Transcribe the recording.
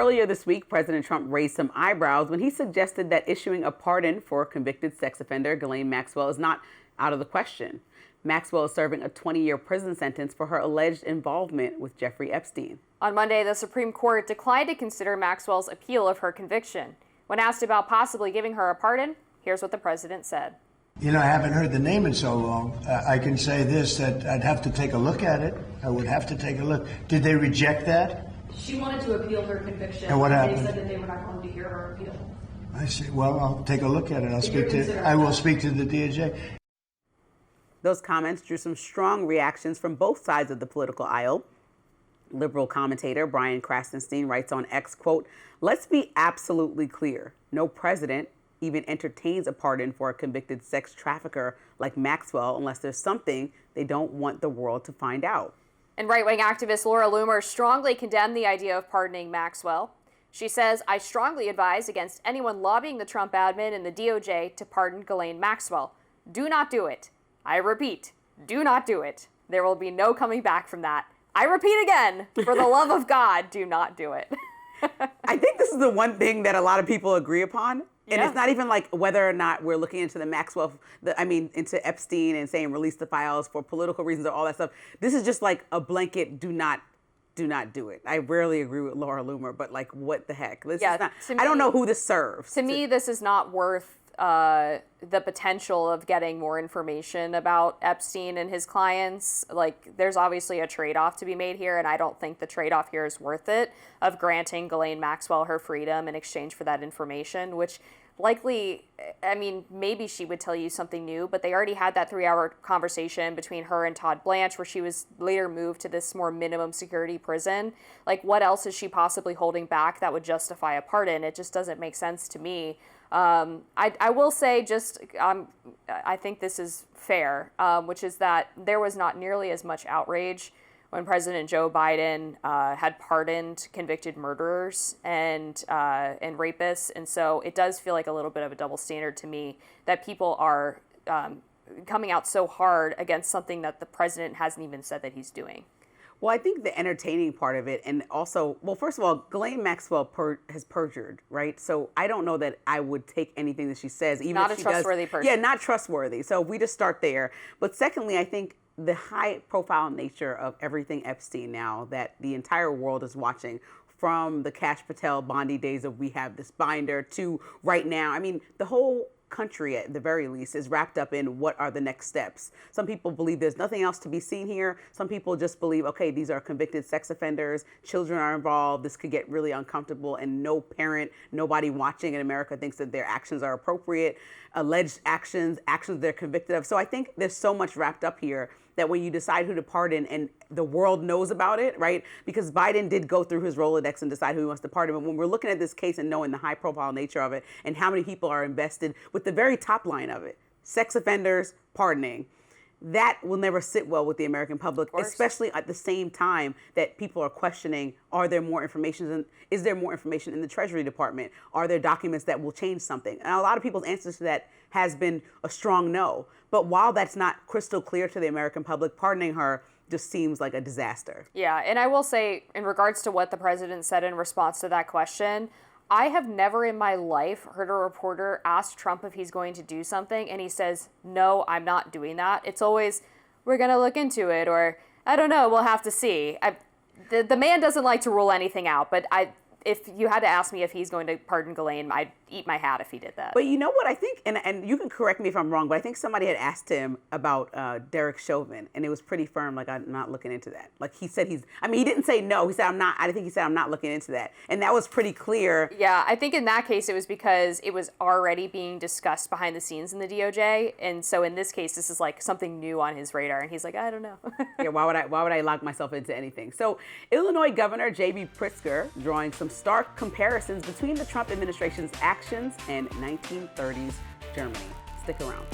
Earlier this week, President Trump raised some eyebrows when he suggested that issuing a pardon for convicted sex offender Ghislaine Maxwell is not out of the question. Maxwell is serving a 20-year prison sentence for her alleged involvement with Jeffrey Epstein. On Monday, the Supreme Court declined to consider Maxwell's appeal of her conviction. When asked about possibly giving her a pardon, here's what the president said. You know, I haven't heard the name in so long. I can say this, that I'd have to take a look at it. I would have to take a look. Did they reject that? She wanted to appeal her conviction. And what happened? They said that they were not going to hear her appeal. I see. Well, I'll take a look at it. I will speak to the DOJ. Those comments drew some strong reactions from both sides of the political aisle. Liberal commentator Brian Krasenstein writes on X, quote, "Let's be absolutely clear. No president even entertains a pardon for a convicted sex trafficker like Maxwell unless there's something they don't want the world to find out." And right-wing activist Laura Loomer strongly condemned the idea of pardoning Maxwell. She says, "I strongly advise against anyone lobbying the Trump admin and the DOJ to pardon Ghislaine Maxwell. Do not do it. I repeat, do not do it. There will be no coming back from that. I repeat again, for the love of God, do not do it." I think this is the one thing that a lot of people agree upon. And Yeah. it's not even like whether or not we're looking into the Maxwell, into Epstein and saying release the files for political reasons or all that stuff. This is just like a blanket, do not do it. I rarely agree with Laura Loomer, but like, what the heck? This is not, I don't know who this serves. To me, this is not worth the potential of getting more information about Epstein and his clients. Like, there's obviously a trade-off to be made here, and I don't think the trade-off here is worth it, of granting Ghislaine Maxwell her freedom in exchange for that information, which likely, I mean, maybe she would tell you something new, but they already had that 3-hour conversation between her and Todd Blanche where she was later moved to this more minimum security prison. Like, what else is she possibly holding back that would justify a pardon? It just doesn't make sense to me. I will say I think this is fair, which is that there was not nearly as much outrage when President Joe Biden had pardoned convicted murderers and rapists. And so it does feel like a little bit of a double standard to me that people are coming out so hard against something that the president hasn't even said that he's doing. Well, I think the entertaining part of it, and also, well, first of all, Ghislaine Maxwell has perjured, right? So I don't know that I would take anything that she says, even not if a she trustworthy person. Yeah, not trustworthy. So we just start there. But secondly, I think the high-profile nature of everything Epstein now that the entire world is watching, from the Kash Patel Bondi days of we have this binder to right now, I mean, the whole country at the very least is wrapped up in what are the next steps. Some people believe there's nothing else to be seen here. Some people just believe, okay, these are convicted sex offenders, children are involved, this could get really uncomfortable, and no parent, nobody watching in America thinks that their actions are appropriate, alleged actions they're convicted of. So I think there's so much wrapped up here that when you decide who to pardon and the world knows about it, right? Because Biden did go through his Rolodex and decide who he wants to pardon. But when we're looking at this case and knowing the high profile nature of it and how many people are invested with the very top line of it, sex offenders pardoning, that will never sit well with the American public, especially at the same time that people are questioning, are there more information? Is there more information in the Treasury Department? Are there documents that will change something? And a lot of people's answers to that has been a strong no. But while that's not crystal clear to the American public, pardoning her just seems like a disaster. Yeah, and I will say, in regards to what the president said in response to that question, I have never in my life heard a reporter ask Trump if he's going to do something and he says, "No, I'm not doing that." It's always, "We're going to look into it," or, "I don't know, we'll have to see." The man doesn't like to rule anything out, but if you had to ask me if he's going to pardon Ghislaine, I'd eat my hat if he did that. But you know what I think, and you can correct me if I'm wrong, but I think somebody had asked him about Derek Chauvin, and it was pretty firm, like, I'm not looking into that. Like, he said he didn't say no, he said I'm not, I think he said I'm not looking into that. And that was pretty clear. Yeah, I think in that case it was because it was already being discussed behind the scenes in the DOJ, and so in this case this is like something new on his radar, and he's like, I don't know. Yeah, why would I lock myself into anything? So Illinois Governor J.B. Pritzker drawing some stark comparisons between the Trump administration's actions and 1930s Germany. Stick around.